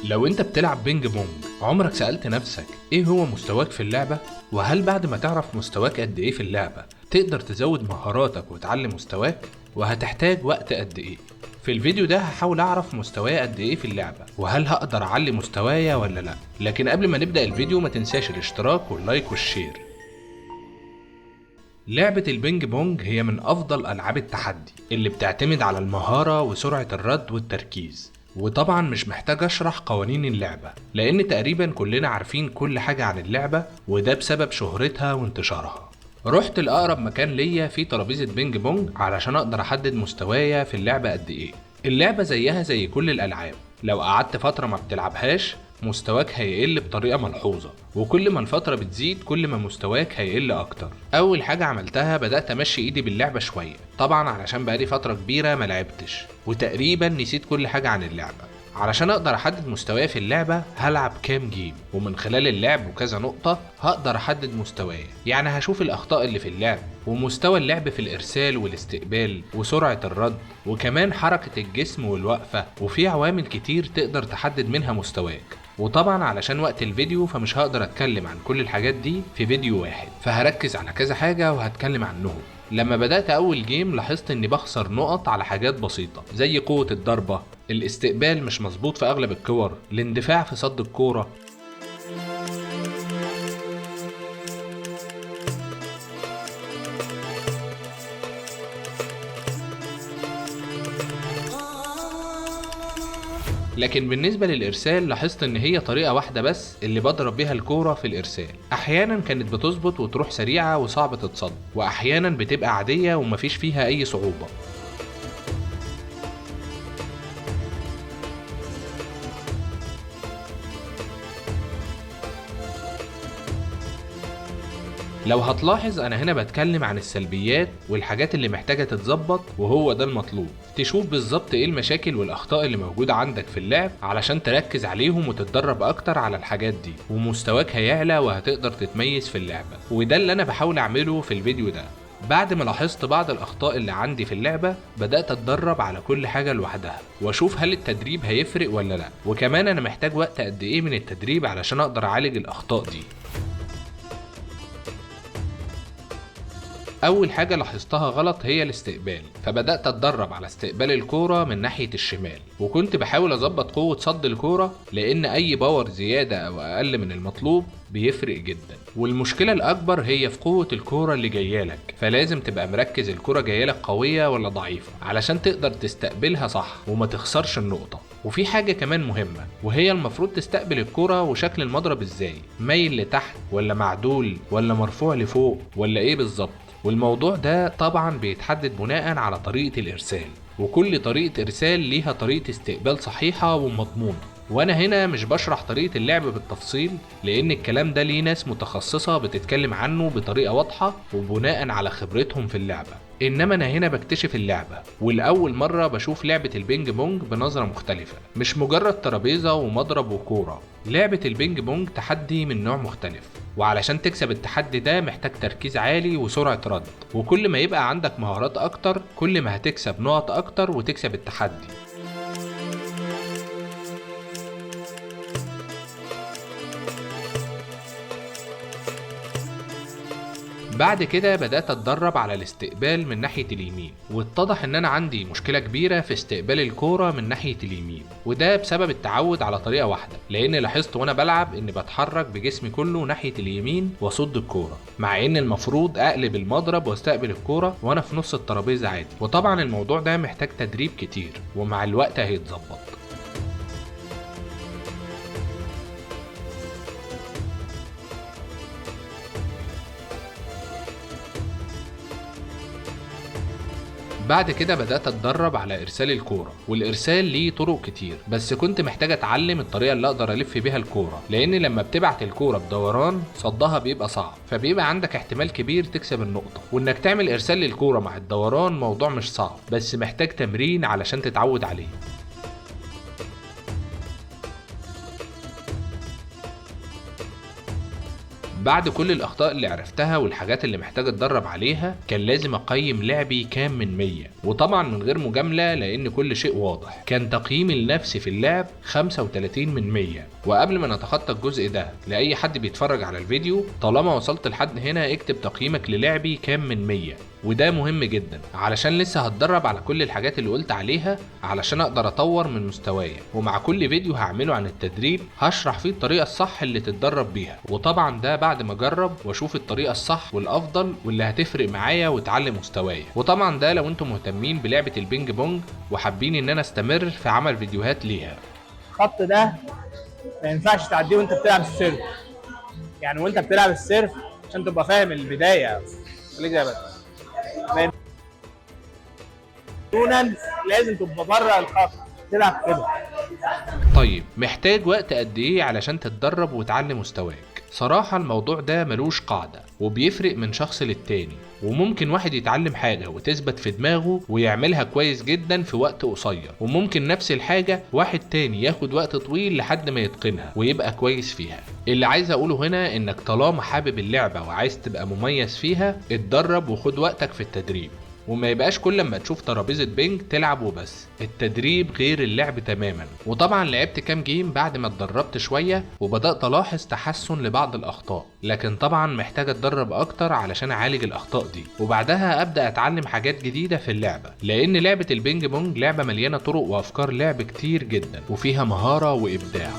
لو انت بتلعب بينج بونج، عمرك سألت نفسك ايه هو مستواك في اللعبة؟ وهل بعد ما تعرف مستواك قد ايه في اللعبة تقدر تزود مهاراتك وتعلي مستواك؟ وهتحتاج وقت قد ايه؟ في الفيديو ده هحاول اعرف مستواي قد ايه في اللعبة وهل هقدر اعلي مستوايا ولا لا. لكن قبل ما نبدأ الفيديو ما تنساش الاشتراك واللايك والشير. لعبة البينج بونج هي من أفضل ألعاب التحدي اللي بتعتمد على المهارة وسرعة الرد والتركيز، وطبعا مش محتاج أشرح قوانين اللعبة لأن تقريبا كلنا عارفين كل حاجة عن اللعبة، وده بسبب شهرتها وانتشارها. رحت لأقرب مكان ليا في ترابيزة بينج بونج علشان أقدر أحدد مستوايا في اللعبة قد إيه. اللعبة زيها زي كل الألعاب، لو قعدت فترة ما بتلعبهاش مستواك هيقل بطريقة ملحوظة، وكل ما الفترة بتزيد كل ما مستواك هيقل أكتر. أول حاجة عملتها بدأت أمشي إيدي باللعبة شوية، طبعا علشان بقالي فترة كبيرة ما لعبتش وتقريبا نسيت كل حاجة عن اللعبة. علشان أقدر أحدد مستواي في اللعبة هلعب كام جيم، ومن خلال اللعب وكذا نقطة هقدر أحدد مستواي. يعني هشوف الأخطاء اللي في اللعب ومستوى اللعب في الإرسال والاستقبال وسرعة الرد وكمان حركة الجسم والوقفة، وفي عوامل كتير تقدر تحدد منها مستواك. وطبعا علشان وقت الفيديو فمش هقدر اتكلم عن كل الحاجات دي في فيديو واحد، فهركز على كذا حاجة وهتكلم عنهم. لما بدأت أول جيم لاحظت إني بخسر نقط على حاجات بسيطة زي قوة الضربة، الاستقبال مش مظبوط في أغلب الكور، الاندفاع في صد الكورة. لكن بالنسبة للإرسال لاحظت إن هي طريقة واحدة بس اللي بضرب بيها الكورة في الإرسال. أحيانا كانت بتظبط وتروح سريعة وصعب تتصد، وأحيانا بتبقى عادية ومفيش فيها أي صعوبة. لو هتلاحظ انا هنا بتكلم عن السلبيات والحاجات اللي محتاجة تتظبط، وهو ده المطلوب، تشوف بالظبط ايه المشاكل والاخطاء اللي موجودة عندك في اللعب علشان تركز عليهم وتتدرب اكتر على الحاجات دي، ومستواك هيعلى وهتقدر تتميز في اللعبة. وده اللي انا بحاول اعمله في الفيديو ده. بعد ما لاحظت بعض الاخطاء اللي عندي في اللعبة بدأت اتدرب على كل حاجة لوحدها واشوف هل التدريب هيفرق ولا لا، وكمان انا محتاج وقت قد ايه من التدريب علشان اقدر اعالج الاخطاء دي. أول حاجة لاحظتها غلط هي الاستقبال، فبدأت أتدرب على استقبال الكورة من ناحية الشمال، وكنت بحاول أظبط قوة صد الكورة لأن أي باور زيادة أو أقل من المطلوب بيفرق جدا. والمشكلة الأكبر هي في قوة الكورة اللي جايالك، فلازم تبقى مركز الكورة جايالك قوية ولا ضعيفة علشان تقدر تستقبلها صح وما تخسرش النقطة. وفي حاجة كمان مهمة، وهي المفروض تستقبل الكرة وشكل المضرب ازاي، مايل لتحت ولا معدول ولا مرفوع لفوق ولا ايه بالظبط. والموضوع ده طبعا بيتحدد بناء على طريقة الارسال، وكل طريقة ارسال ليها طريقة استقبال صحيحة ومضمونة. وانا هنا مش بشرح طريقة اللعب بالتفصيل لان الكلام ده ليه ناس متخصصة بتتكلم عنه بطريقة واضحة وبناء على خبرتهم في اللعبة، انما انا هنا بكتشف اللعبة والاول مرة بشوف لعبة البينج بونج بنظرة مختلفة، مش مجرد ترابيزة ومضرب وكورة. لعبة البينج بونج تحدي من نوع مختلف، وعلشان تكسب التحدي ده محتاج تركيز عالي وسرعة رد، وكل ما يبقى عندك مهارات اكتر كل ما هتكسب نقط اكتر وتكسب التحدي. بعد كده بدأت أتدرب على الاستقبال من ناحية اليمين، واتضح إن أنا عندي مشكلة كبيرة في استقبال الكورة من ناحية اليمين، وده بسبب التعود على طريقة واحدة، لأن لاحظت وأنا بلعب إني بتحرك بجسمي كله ناحية اليمين وأصد الكورة، مع إن المفروض أقلب المضرب واستقبل الكورة وأنا في نص الترابيزة عادي. وطبعا الموضوع ده محتاج تدريب كتير ومع الوقت هيتظبط. بعد كده بدأت أتدرب على إرسال الكورة، والإرسال ليه طرق كتير بس كنت محتاج أتعلم الطريقة اللي أقدر ألف بيها الكورة، لأن لما بتبعت الكورة بدوران صدها بيبقى صعب، فبيبقى عندك احتمال كبير تكسب النقطة. وإنك تعمل إرسال للكورة مع الدوران موضوع مش صعب بس محتاج تمرين علشان تتعود عليه. بعد كل الاخطاء اللي عرفتها والحاجات اللي محتاج اتدرب عليها، كان لازم اقيم لعبي كام من 100. وطبعا من غير مجاملة لان كل شيء واضح، كان تقييمي لنفسي في اللعب 35 من 100. وقبل ما نتخطى الجزء ده، لاي حد بيتفرج على الفيديو، طالما وصلت لحد هنا اكتب تقييمك للعبي كام من 100، وده مهم جدا علشان لسه هتدرب على كل الحاجات اللي قلت عليها علشان اقدر اطور من مستواي. ومع كل فيديو هعمله عن التدريب هشرح فيه الطريقة الصح اللي تتدرب بيها، وطبعا ده بعد ما اجرب واشوف الطريقة الصح والافضل واللي هتفرق معايا وتعلي مستواي. وطبعا ده لو انتم مهتمين بلعبة البينج بونج وحابين ان انا استمر في عمل فيديوهات ليها. الخط ده ما ينفعش تعديه وانت بتلعب السيرف، يعني وانت بتلعب السيرف عشان تبقى فاهم البدايه. خليك زي بس لازم تبقى بره الخط تلعب كده. طيب محتاج وقت قد ايه علشان تتدرب وتعلي مستواك؟ صراحة الموضوع ده ملوش قاعدة وبيفرق من شخص للتاني، وممكن واحد يتعلم حاجة وتثبت في دماغه ويعملها كويس جدا في وقت قصير، وممكن نفس الحاجة واحد تاني ياخد وقت طويل لحد ما يتقنها ويبقى كويس فيها. اللي عايز اقوله هنا انك طالما حابب اللعبة وعايز تبقى مميز فيها، اتدرب وخد وقتك في التدريب، وما يبقاش كل لما تشوف ترابيزة بينج تلعب وبس. التدريب غير اللعب تماما. وطبعا لعبت كام جيم بعد ما اتدربت شوية وبدأت الاحظ تحسن لبعض الاخطاء، لكن طبعا محتاج اتدرب اكتر علشان اعالج الاخطاء دي، وبعدها ابدأ اتعلم حاجات جديدة في اللعبة، لان لعبة البينج بونج لعبة مليانة طرق وافكار لعب كتير جدا وفيها مهارة وابداع.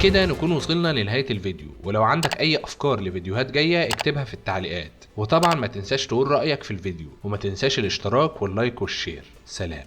كده نكون وصلنا لنهاية الفيديو، ولو عندك اي افكار لفيديوهات جاية اكتبها في التعليقات، وطبعا ما تنساش تقول رأيك في الفيديو، وما تنساش الاشتراك واللايك والشير. سلام.